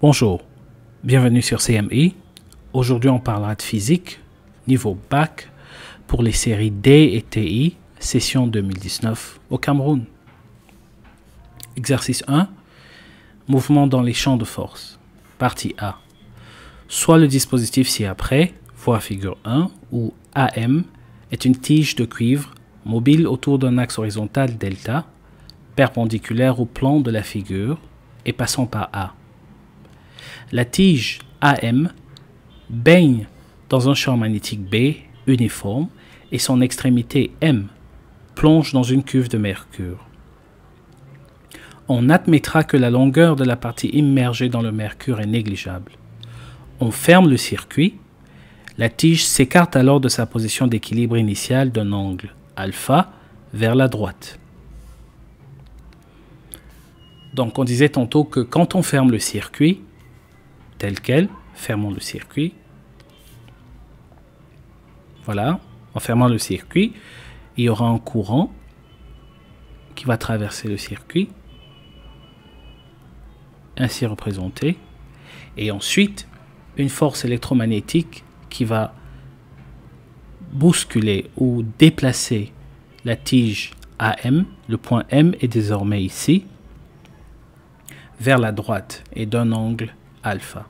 Bonjour, bienvenue sur CMI. Aujourd'hui, on parlera de physique, niveau bac, pour les séries D et TI, session 2019 au Cameroun. Exercice 1, mouvement dans les champs de force. Partie A. Soit le dispositif ci-après, voire figure 1, où AM est une tige de cuivre mobile autour d'un axe horizontal delta, perpendiculaire au plan de la figure et passant par A. La tige AM baigne dans un champ magnétique B uniforme et son extrémité M plonge dans une cuve de mercure. On admettra que la longueur de la partie immergée dans le mercure est négligeable. On ferme le circuit. La tige s'écarte alors de sa position d'équilibre initiale d'un angle alpha vers la droite. Donc on disait tantôt que quand on ferme le circuit, tel quel, fermons le circuit. Voilà, en fermant le circuit, il y aura un courant qui va traverser le circuit, ainsi représenté, et ensuite une force électromagnétique qui va bousculer ou déplacer la tige AM, le point M est désormais ici, vers la droite et d'un angle alpha.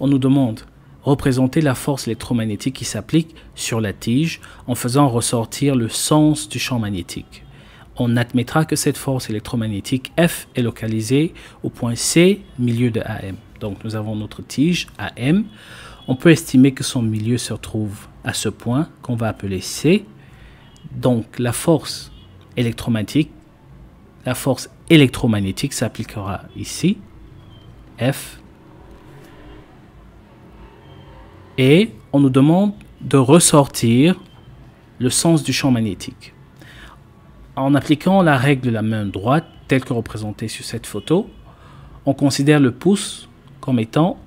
On nous demande représenter la force électromagnétique qui s'applique sur la tige en faisant ressortir le sens du champ magnétique. On admettra que cette force électromagnétique F est localisée au point C, milieu de AM. Donc nous avons notre tige AM. On peut estimer que son milieu se trouve à ce point qu'on va appeler C. Donc la force électromagnétique s'appliquera ici, F. Et on nous demande de ressortir le sens du champ magnétique. En appliquant la règle de la main droite, telle que représentée sur cette photo, on considère le pouce comme étant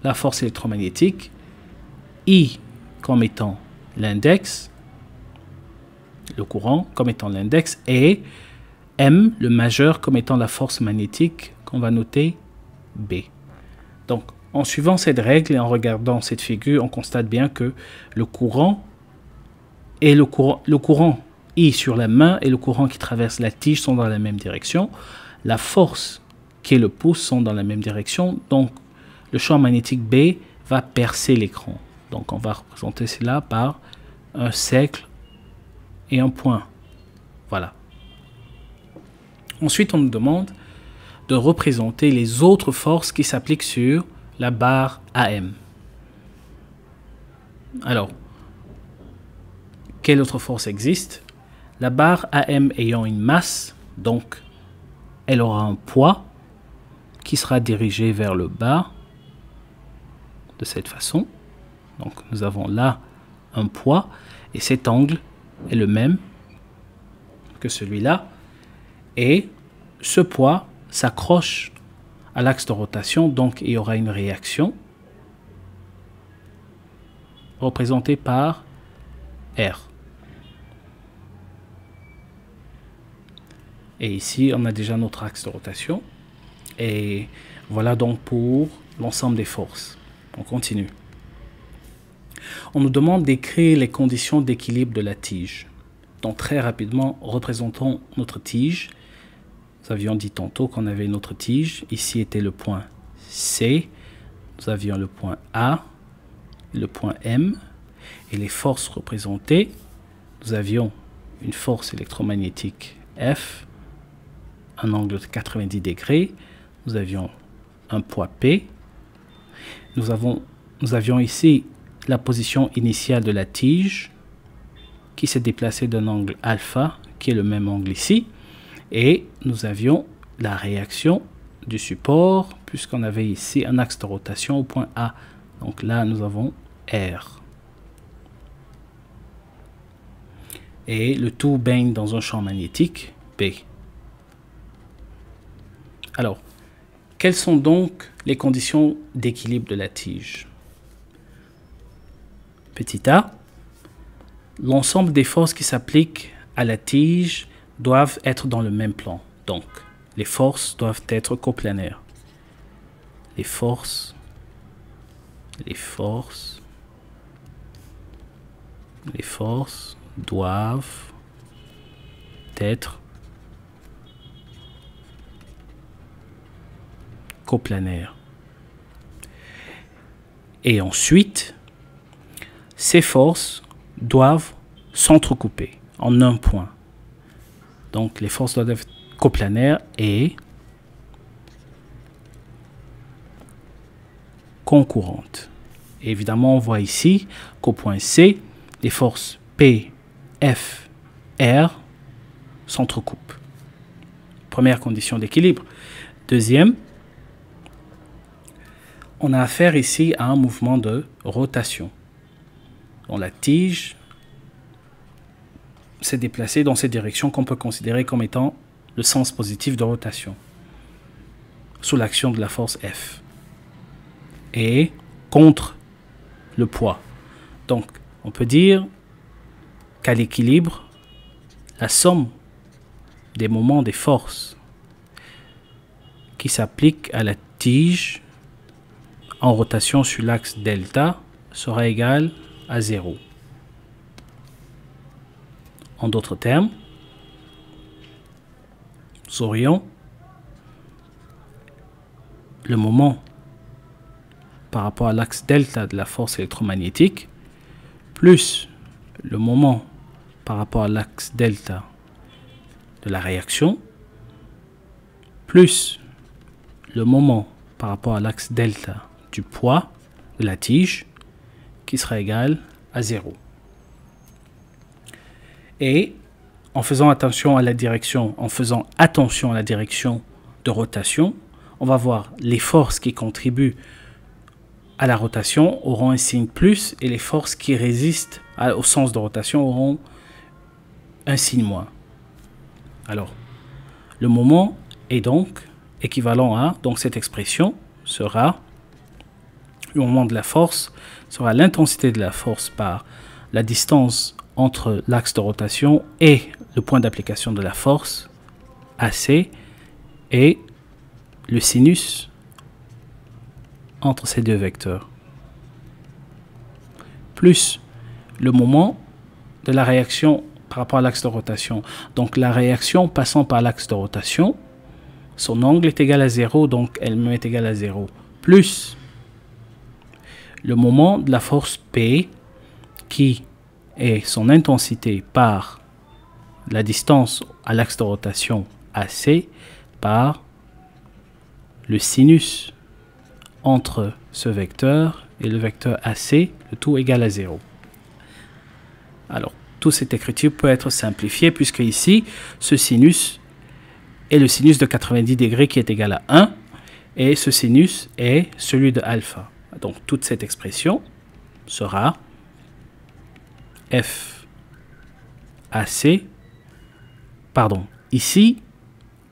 la force électromagnétique, I comme étant l'index, le courant comme étant l'index, et M, le majeur, comme étant la force magnétique qu'on va noter B. Donc, en suivant cette règle et en regardant cette figure, on constate bien que le courant I sur la main et le courant qui traverse la tige sont dans la même direction. La force qui est le pouce sont dans la même direction. Donc, le champ magnétique B va percer l'écran. Donc, on va représenter cela par un cercle et un point. Voilà. Ensuite, on nous demande de représenter les autres forces qui s'appliquent sur la barre AM. Alors, quelle autre force existe? La barre AM ayant une masse, donc elle aura un poids qui sera dirigé vers le bas de cette façon. Donc nous avons là un poids et cet angle est le même que celui-là. Et ce poids s'accroche à l'axe de rotation, donc il y aura une réaction représentée par R. Et ici, on a déjà notre axe de rotation. Et voilà donc pour l'ensemble des forces. On continue. On nous demande d'écrire les conditions d'équilibre de la tige. Donc très rapidement, représentons notre tige. Nous avions dit tantôt qu'on avait notre tige. Ici était le point C. Nous avions le point A, le point M. Et les forces représentées, nous avions une force électromagnétique F, un angle de 90 degrés. Nous avions un poids P. Nous avions ici la position initiale de la tige qui s'est déplacée d'un angle alpha, qui est le même angle ici. Et nous avions la réaction du support, puisqu'on avait ici un axe de rotation au point A. Donc là, nous avons R. Et le tout baigne dans un champ magnétique B. Alors, quelles sont donc les conditions d'équilibre de la tige? Petit a, l'ensemble des forces qui s'appliquent à la tige doivent être dans le même plan. Donc, les forces doivent être coplanaires. Les forces doivent être coplanaires. Et ensuite, ces forces doivent s'entrecouper en un point. Donc les forces doivent être coplanaires et concurrentes. Et évidemment, on voit ici qu'au point C, les forces P, F, R s'entrecoupent. Première condition d'équilibre. Deuxième, on a affaire ici à un mouvement de rotation. Donc la tige s'est déplacée dans cette direction qu'on peut considérer comme étant le sens positif de rotation, sous l'action de la force F, et contre le poids. Donc, on peut dire qu'à l'équilibre, la somme des moments des forces qui s'appliquent à la tige en rotation sur l'axe delta sera égale à 0. En d'autres termes, nous aurions le moment par rapport à l'axe delta de la force électromagnétique plus le moment par rapport à l'axe delta de la réaction plus le moment par rapport à l'axe delta du poids de la tige qui sera égal à 0. Et en faisant attention à la direction de rotation, on va voir les forces qui contribuent à la rotation auront un signe plus et les forces qui résistent au sens de rotation auront un signe moins. Alors, le moment est donc équivalent à, donc cette expression sera, le moment de la force sera l'intensité de la force par la distance entre l'axe de rotation et le point d'application de la force, AC, et le sinus entre ces deux vecteurs, plus le moment de la réaction par rapport à l'axe de rotation. Donc la réaction passant par l'axe de rotation, son angle est égal à 0, donc elle est égale à 0, plus le moment de la force P qui est son intensité par la distance à l'axe de rotation AC par le sinus entre ce vecteur et le vecteur AC, le tout égal à 0. Alors, toute cette écriture peut être simplifiée puisque ici, ce sinus est le sinus de 90 degrés qui est égal à 1 et ce sinus est celui de alpha. Donc, toute cette expression sera F AC, pardon, ici,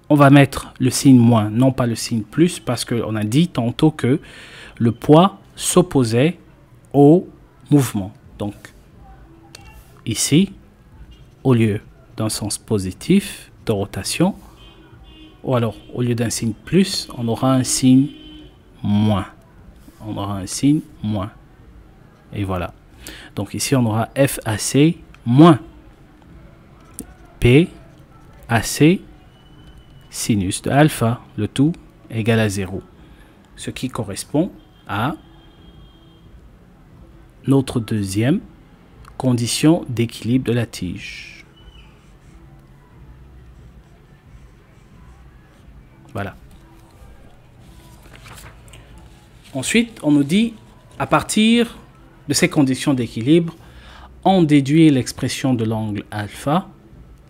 on va mettre le signe moins, non pas le signe plus, parce qu'on a dit tantôt que le poids s'opposait au mouvement. Donc, ici, au lieu d'un sens positif de rotation, ou alors au lieu d'un signe plus, on aura un signe moins. On aura un signe moins. Et voilà. Donc ici, on aura FAC moins PAC sinus de alpha, le tout égal à 0. Ce qui correspond à notre deuxième condition d'équilibre de la tige. Voilà. Ensuite, on nous dit, à partir de ces conditions d'équilibre, on déduit l'expression de l'angle alpha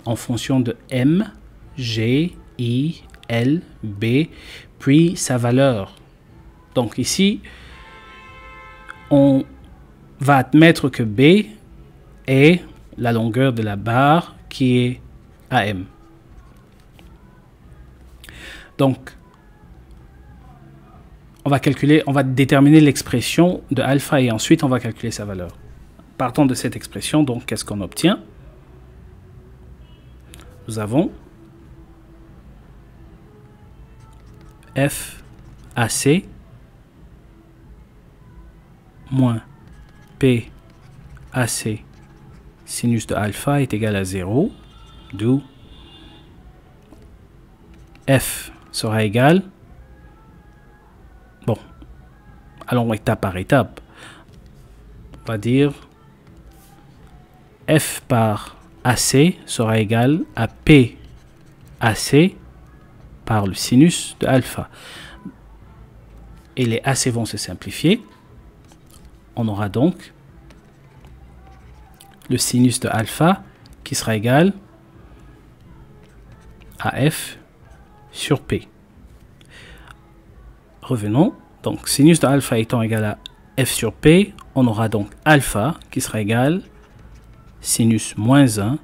en fonction de M, G, I, L, B, puis sa valeur. Donc ici, on va admettre que B est la longueur de la barre qui est AM. Donc, on va déterminer l'expression de alpha et ensuite on va calculer sa valeur. Partant de cette expression, donc, qu'est-ce qu'on obtient? Nous avons F AC moins P AC sinus de alpha est égal à 0, d'où F sera égal, bon, allons étape par étape, on va dire F par AC sera égal à P AC par le sinus de alpha. Et les AC vont se simplifier. On aura donc le sinus de alpha qui sera égal à F sur P. Revenons. Donc, sinus de alpha étant égal à F sur P, on aura donc alpha qui sera égal sinus moins 1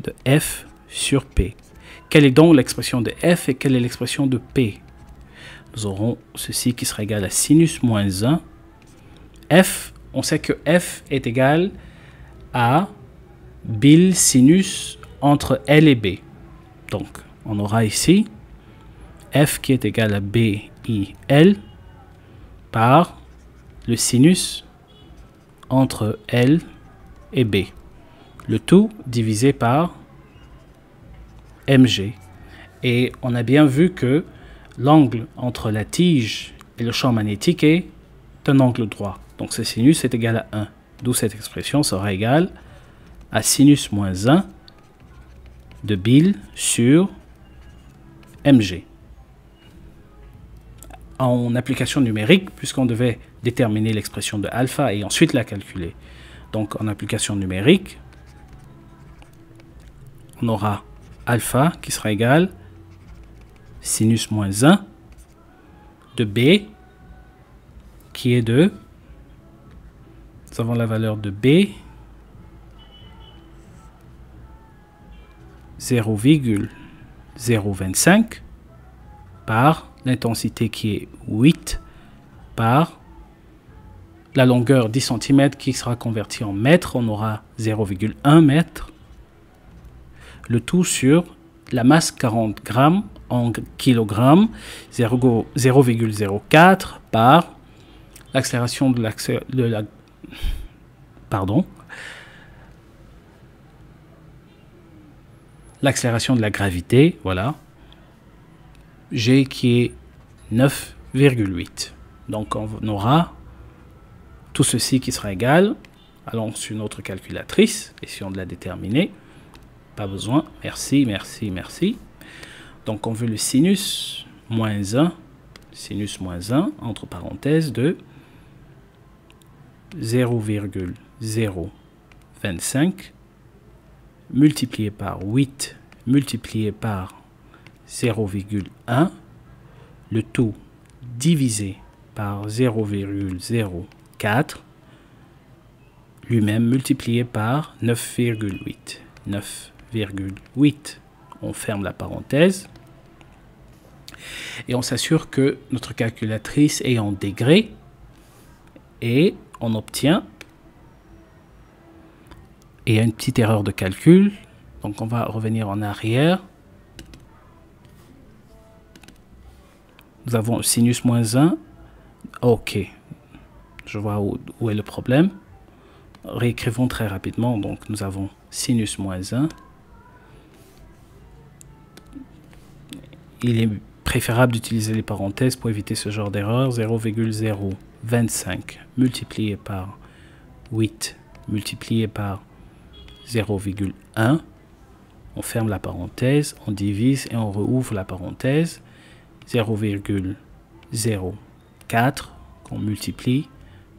de F sur P. Quelle est donc l'expression de F et quelle est l'expression de P? Nous aurons ceci qui sera égal à sinus moins 1. F, on sait que F est égal à bil sinus entre L et B. Donc, on aura ici F qui est égal à BIL par le sinus entre L et B. Le tout divisé par mg. Et on a bien vu que l'angle entre la tige et le champ magnétique est un angle droit. Donc ce sinus est égal à 1. D'où cette expression sera égale à sinus moins 1 de bil sur mg. En application numérique, puisqu'on devait déterminer l'expression de alpha et ensuite la calculer. Donc en application numérique, on aura alpha qui sera égal sinus moins 1 de B qui est de, nous avons la valeur de B 0,025 par l'intensité qui est 8 par la longueur 10 cm qui sera convertie en mètres, on aura 0,1 mètre. Le tout sur la masse 40 grammes en kilogrammes, 0,04 par l'accélération de l'accélération de la gravité, voilà, G qui est 9,8. Donc on aura tout ceci qui sera égal. Allons sur notre calculatrice, essayons de la déterminer. Pas besoin, merci, merci, merci. Donc on veut le sinus moins 1, entre parenthèses de 0,025 multiplié par 8 multiplié par 0,1, le tout divisé par 0,04, lui-même multiplié par 9,8. 9,8. On ferme la parenthèse et on s'assure que notre calculatrice est en degrés et on obtient, et il y a une petite erreur de calcul, donc on va revenir en arrière. Nous avons sinus moins 1, ok, je vois où est le problème. Réécrivons très rapidement, donc nous avons sinus moins 1. Il est préférable d'utiliser les parenthèses pour éviter ce genre d'erreur. 0,025 multiplié par 8 multiplié par 0,1. On ferme la parenthèse, on divise et on rouvre la parenthèse. 0,04 qu'on multiplie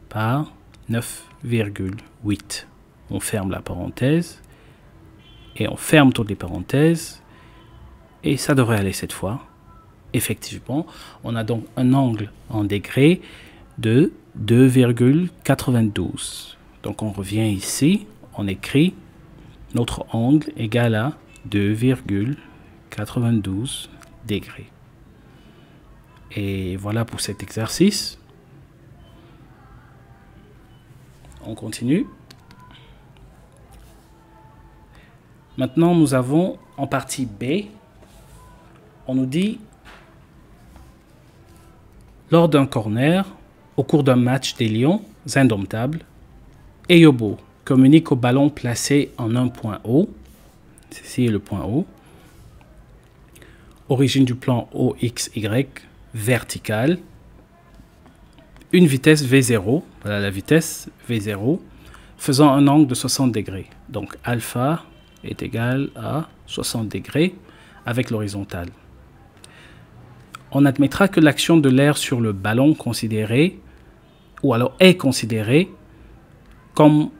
par 9,8. On ferme la parenthèse et on ferme toutes les parenthèses et ça devrait aller cette fois. Effectivement, on a donc un angle en degrés de 2,92. Donc on revient ici, on écrit notre angle égal à 2,92 degrés. Et voilà pour cet exercice. On continue. Maintenant, nous avons en partie B, on nous dit Lors d'un corner, au cours d'un match des Lions indomptables, Eyobo communique au ballon placé en un point O. Ceci est le point O. Origine du plan OXY verticale. Une vitesse V0, voilà la vitesse V0, faisant un angle de 60 degrés. Donc alpha est égal à 60 degrés avec l'horizontale. On admettra que l'action de l'air sur le ballon considéré, ou alors est considérée comme...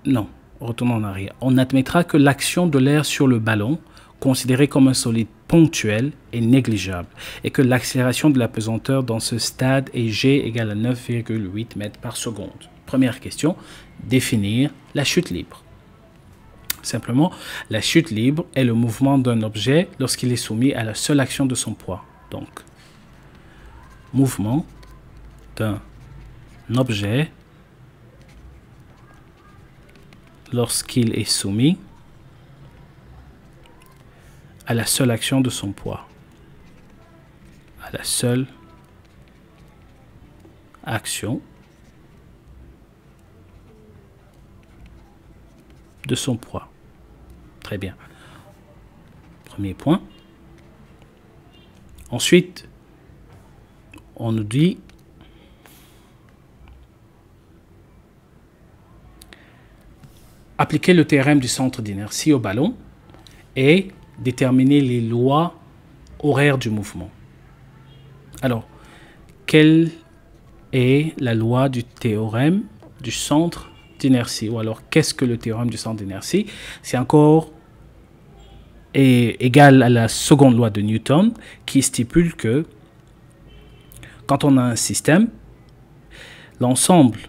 Non, retournons en arrière. On admettra que l'action de l'air sur le ballon, considérée comme un solide ponctuel, est négligeable et que l'accélération de la pesanteur dans ce stade est g égale à 9,8 mètres par seconde. Première question, définir la chute libre. Simplement, la chute libre est le mouvement d'un objet lorsqu'il est soumis à la seule action de son poids. Donc, mouvement d'un objet lorsqu'il est soumis à la seule action de son poids. À la seule action de son poids. Très bien. Premier point. Ensuite, on nous dit appliquer le théorème du centre d'inertie au ballon et déterminer les lois horaires du mouvement. Alors, quelle est la loi du théorème du centre d'inertie? Ou alors, qu'est-ce que le théorème du centre d'inertie? C'est encore égal à la seconde loi de Newton qui stipule que quand on a un système, l'ensemble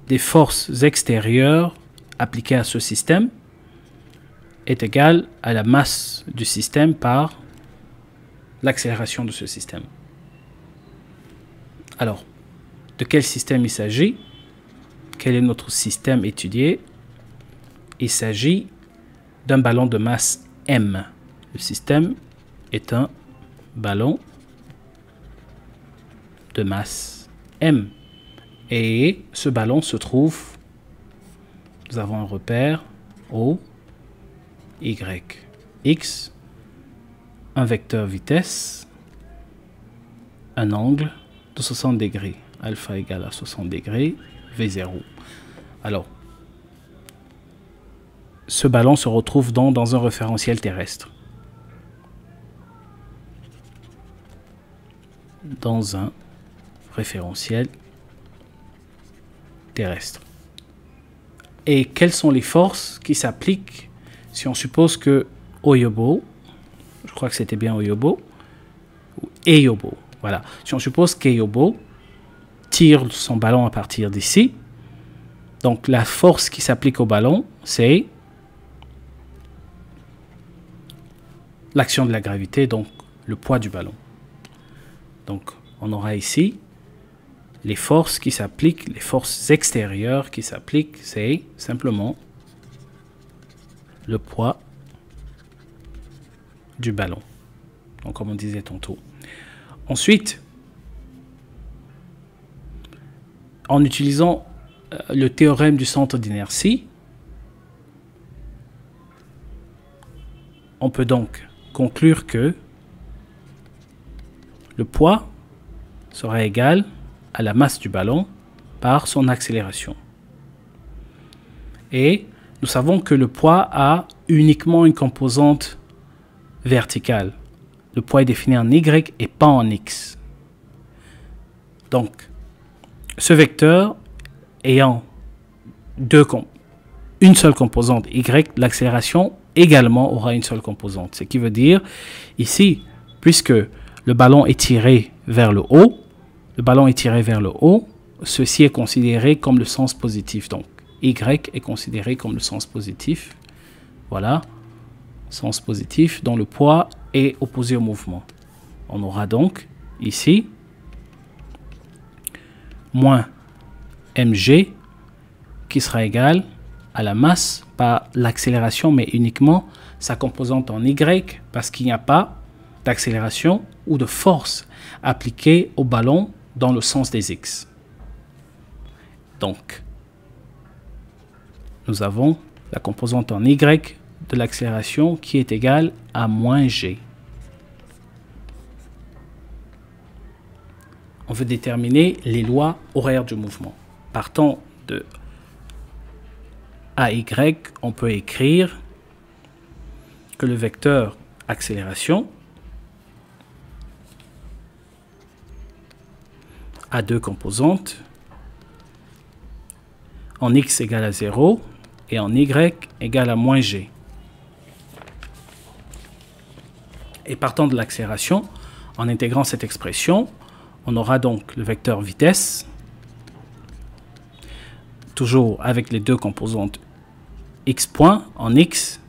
des forces extérieures appliquées à ce système est égal à la masse du système par l'accélération de ce système. Alors, de quel système il s'agit? Quel est notre système étudié? Il s'agit d'un ballon de masse M. Le système est un ballon de masse M. Et ce ballon se trouve, nous avons un repère O, Y, X, un vecteur vitesse, un angle de 60 degrés. Alpha égale à 60 degrés, V0. Alors, ce ballon se retrouve donc dans un référentiel terrestre. Dans un référentiel terrestre. Et quelles sont les forces qui s'appliquent si on suppose que Eyobo, je crois que c'était bien Eyobo, ou Eyobo, voilà. Si on suppose qu'Eyobo tire son ballon à partir d'ici, donc la force qui s'applique au ballon, c'est l'action de la gravité, donc le poids du ballon. Donc on aura ici les forces qui s'appliquent, les forces extérieures qui s'appliquent, c'est simplement le poids du ballon. Donc, comme on disait tantôt. Ensuite, en utilisant le théorème du centre d'inertie, on peut donc conclure que le poids sera égal à la masse du ballon par son accélération. Et nous savons que le poids a uniquement une composante verticale. Le poids est défini en Y et pas en X. Donc, ce vecteur ayant une seule composante Y, l'accélération également aura une seule composante. Ce qui veut dire, ici, puisque le ballon est tiré vers le haut, ceci est considéré comme le sens positif. Donc, Y est considéré comme le sens positif. Voilà, sens positif, dont le poids est opposé au mouvement. On aura donc ici moins mg qui sera égal à la masse par l'accélération, mais uniquement sa composante en Y, parce qu'il n'y a pas d'accélération ou de force appliquée au ballon dans le sens des x. Donc, nous avons la composante en y de l'accélération qui est égale à moins g. On veut déterminer les lois horaires du mouvement. Partant de AY, on peut écrire que le vecteur accélération a deux composantes, en x égale à 0 et en y égale à moins g. Et partant de l'accélération, en intégrant cette expression, on aura donc le vecteur vitesse, toujours avec les deux composantes x point en x,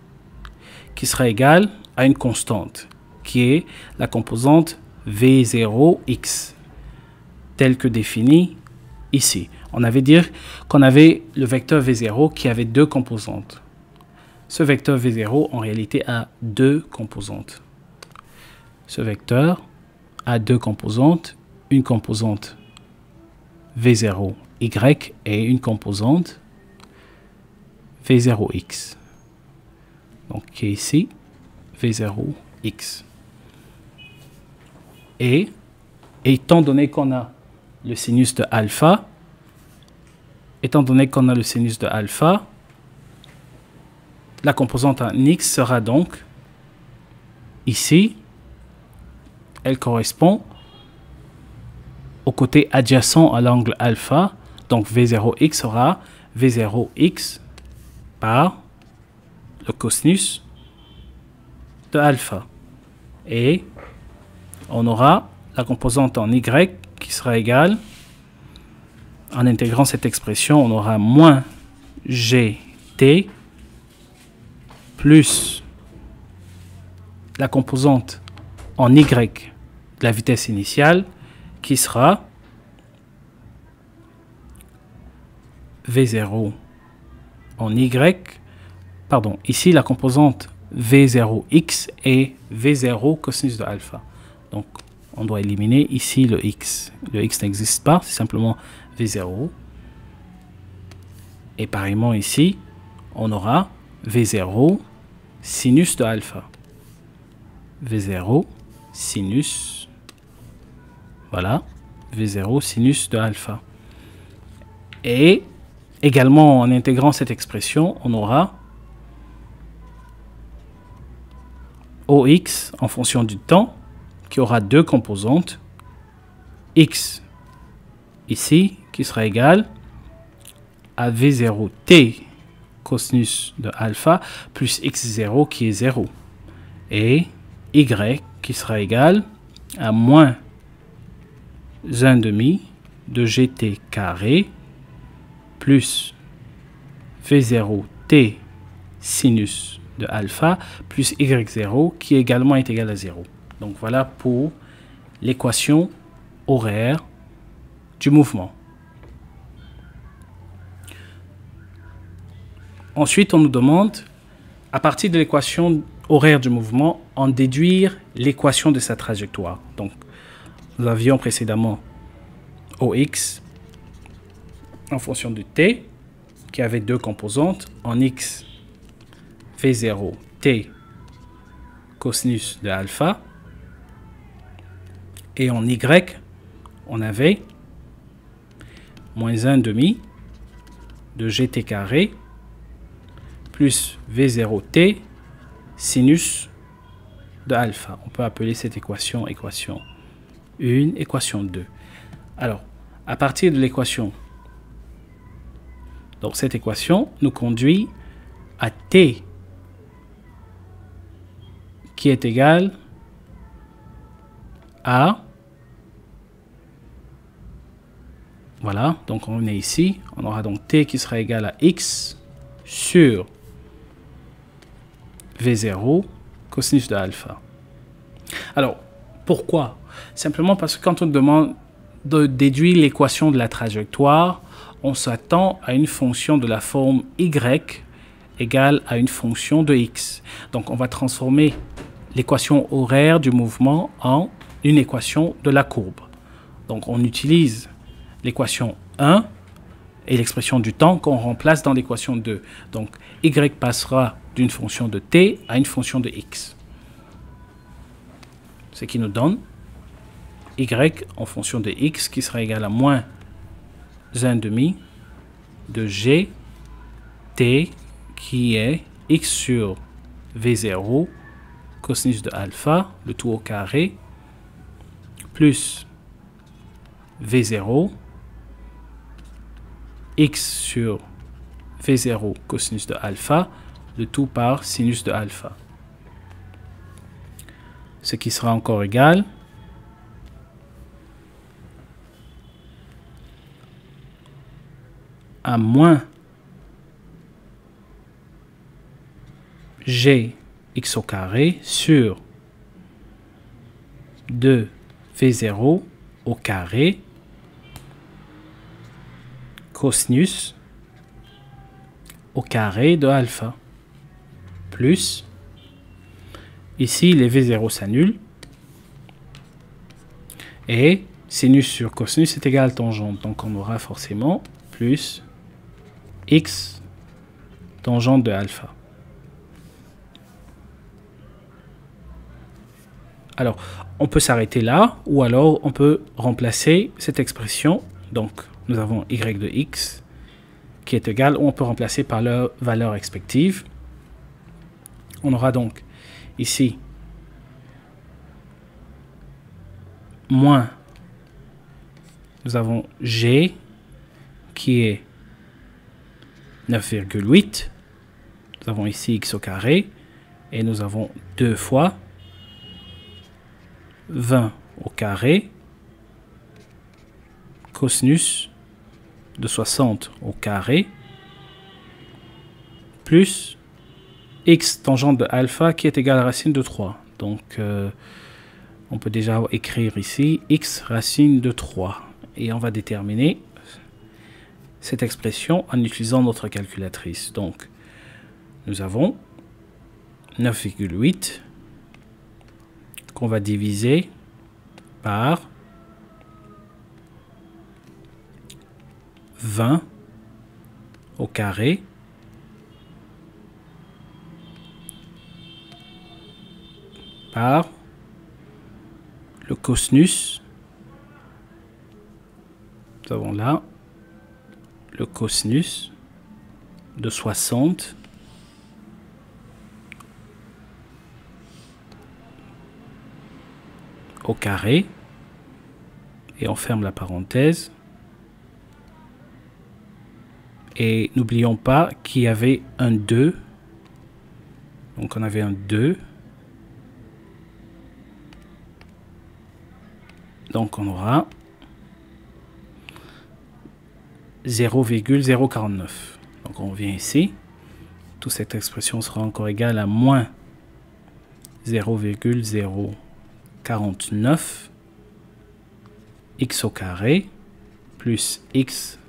qui sera égal à une constante, qui est la composante v0x, telle que définie ici. On avait dit qu'on avait le vecteur v0 qui avait deux composantes. Ce vecteur v0, en réalité, a deux composantes. Ce vecteur a deux composantes, une composante v0y et une composante v0x. Donc, qui est ici, v0x. Et étant donné qu'on a le sinus de alpha, la composante en x sera donc ici, elle correspond au côté adjacent à l'angle alpha, donc v0x sera v0x par le cosinus de alpha. Et on aura la composante en y qui sera égale, en intégrant cette expression, on aura moins gt plus la composante en y de la vitesse initiale qui sera v0 en y, pardon, ici la composante v0x et v0 cosinus de alpha. Donc on doit éliminer ici le x. Le x n'existe pas, c'est simplement v0. Et pareillement ici, on aura v0 sinus de alpha. v0 sinus, voilà, v0 sinus de alpha. Et également, en intégrant cette expression, on aura OX en fonction du temps, qui aura deux composantes, X ici, qui sera égal à V0t cosinus de alpha, plus X0 qui est 0, et Y qui sera égal à moins 1/2 de gt carré, plus V0t sinus de alpha plus y0 qui également est égal à 0. Donc voilà pour l'équation horaire du mouvement. Ensuite, on nous demande, à partir de l'équation horaire du mouvement, en déduire l'équation de sa trajectoire. Donc, nous avions précédemment OX en fonction de t, qui avait deux composantes, en x, v0 t cosinus de alpha, et en y, on avait moins 1/2 de gt carré plus v0t sinus de alpha. On peut appeler cette équation équation 1, équation 2. Alors, à partir de l'équation, donc cette équation nous conduit à t qui est égal à, voilà, donc on est ici, on aura donc t qui sera égal à x sur v0 cosinus de alpha. Alors, pourquoi? Simplement parce que quand on demande de déduire l'équation de la trajectoire, on s'attend à une fonction de la forme y égale à une fonction de x. Donc, on va transformer l'équation horaire du mouvement en une équation de la courbe. Donc on utilise l'équation 1 et l'expression du temps qu'on remplace dans l'équation 2. Donc y passera d'une fonction de t à une fonction de x. Ce qui nous donne y en fonction de x qui sera égal à moins 1,5 de g t qui est x sur v0 cosinus de alpha, le tout au carré, plus v0 x sur v0 cosinus de alpha, le tout par sinus de alpha. Ce qui sera encore égal à moins g x au carré sur 2v0 au carré cosinus au carré de alpha plus, ici les v0 s'annulent et sinus sur cosinus est égal à tangente, donc on aura forcément plus x tangente de alpha. Alors, on peut s'arrêter là, ou alors on peut remplacer cette expression. Donc, nous avons y de x qui est égal, ou on peut remplacer par leur valeur respective. On aura donc ici moins, nous avons g qui est 9,8. Nous avons ici x au carré, et nous avons 2 fois 20 au carré cosinus de 60 au carré plus x tangente de alpha qui est égal à racine de 3. Donc on peut déjà écrire ici x racine de 3 et on va déterminer cette expression en utilisant notre calculatrice. Donc nous avons 9,8 qu'on va diviser par 20 au carré par le cosinus. Nous avons là le cosinus de 60 au carré, et on ferme la parenthèse. Et n'oublions pas qu'il y avait un 2. Donc on avait un 2. Donc on aura 0,049. Donc on revient ici. Toute cette expression sera encore égale à moins 0,049 x au carré plus x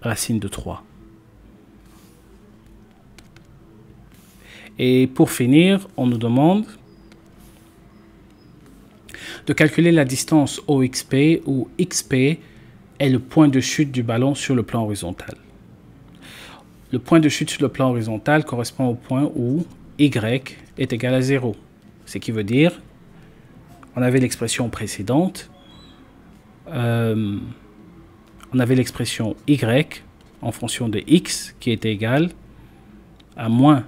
racine de 3. Et pour finir, on nous demande de calculer la distance OXP où XP est le point de chute du ballon sur le plan horizontal. Le point de chute sur le plan horizontal correspond au point où Y est égal à 0. Ce qui veut dire, on avait l'expression précédente, on avait l'expression Y en fonction de X qui est égal à moins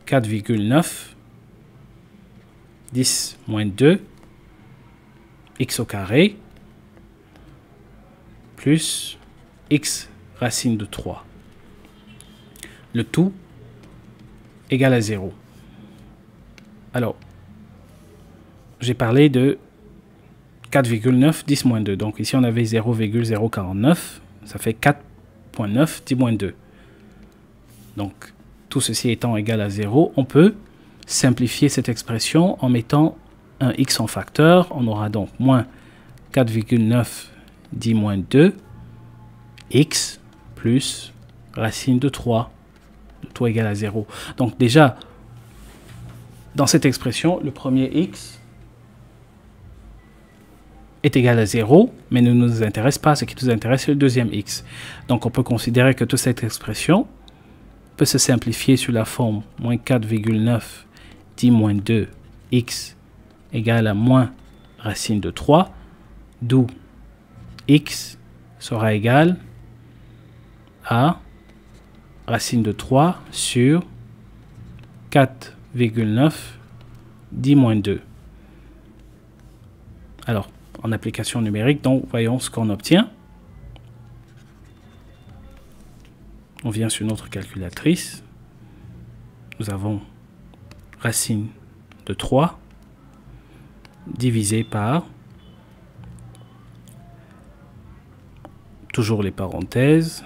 4,9 10 moins 2 x au carré plus x racine de 3. Le tout égal à 0. Alors, j'ai parlé de 4,9 10 moins 2. Donc ici on avait 0,049. Ça fait 4,9 10 moins 2. Donc tout ceci étant égal à 0, on peut simplifier cette expression en mettant un x en facteur. On aura donc moins 4,9 10 moins 2 x plus racine de 3. Le tout égal à 0. Donc déjà, dans cette expression, le premier x est égal à 0, mais ne nous intéresse pas. Ce qui nous intéresse, c'est le deuxième x. Donc, on peut considérer que toute cette expression peut se simplifier sous la forme moins 4,9 dit moins 2 x égale à moins racine de 3, d'où x sera égal à racine de 3 sur 4,9 dit moins 2. Alors, en application numérique, donc, voyons ce qu'on obtient. On vient sur notre calculatrice. Nous avons racine de 3 divisé par, toujours les parenthèses,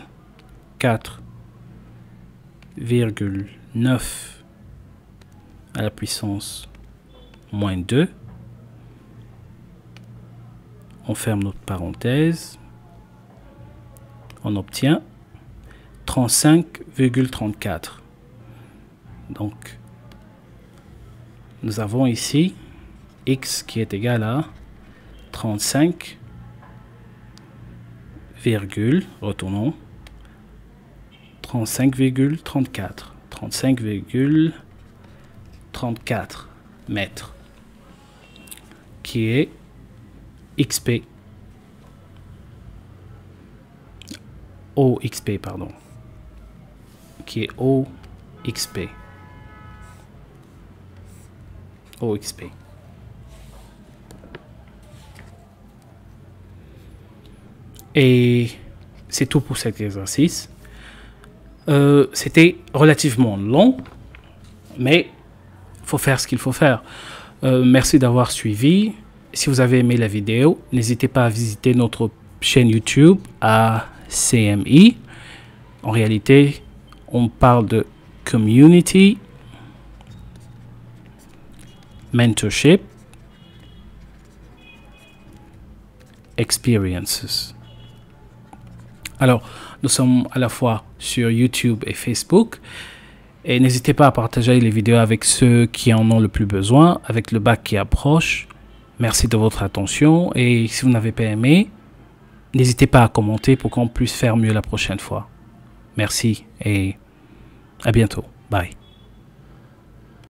4,9 à la puissance moins 2. On ferme notre parenthèse. On obtient 35,34. Donc, nous avons ici x qui est égal à 35, retournons, 35,34. 35,34 mètres, qui est XP. OXP, pardon. Qui est OXP. OXP. Et c'est tout pour cet exercice. C'était relativement long, mais il faut faire ce qu'il faut faire. Merci d'avoir suivi. Si vous avez aimé la vidéo, n'hésitez pas à visiter notre chaîne YouTube à CMI. En réalité, on parle de Community, Mentorship, Experiences. Alors, nous sommes à la fois sur YouTube et Facebook. Et n'hésitez pas à partager les vidéos avec ceux qui en ont le plus besoin, avec le bac qui approche. Merci de votre attention. Et si vous n'avez pas aimé, n'hésitez pas à commenter pour qu'on puisse faire mieux la prochaine fois. Merci et à bientôt. Bye.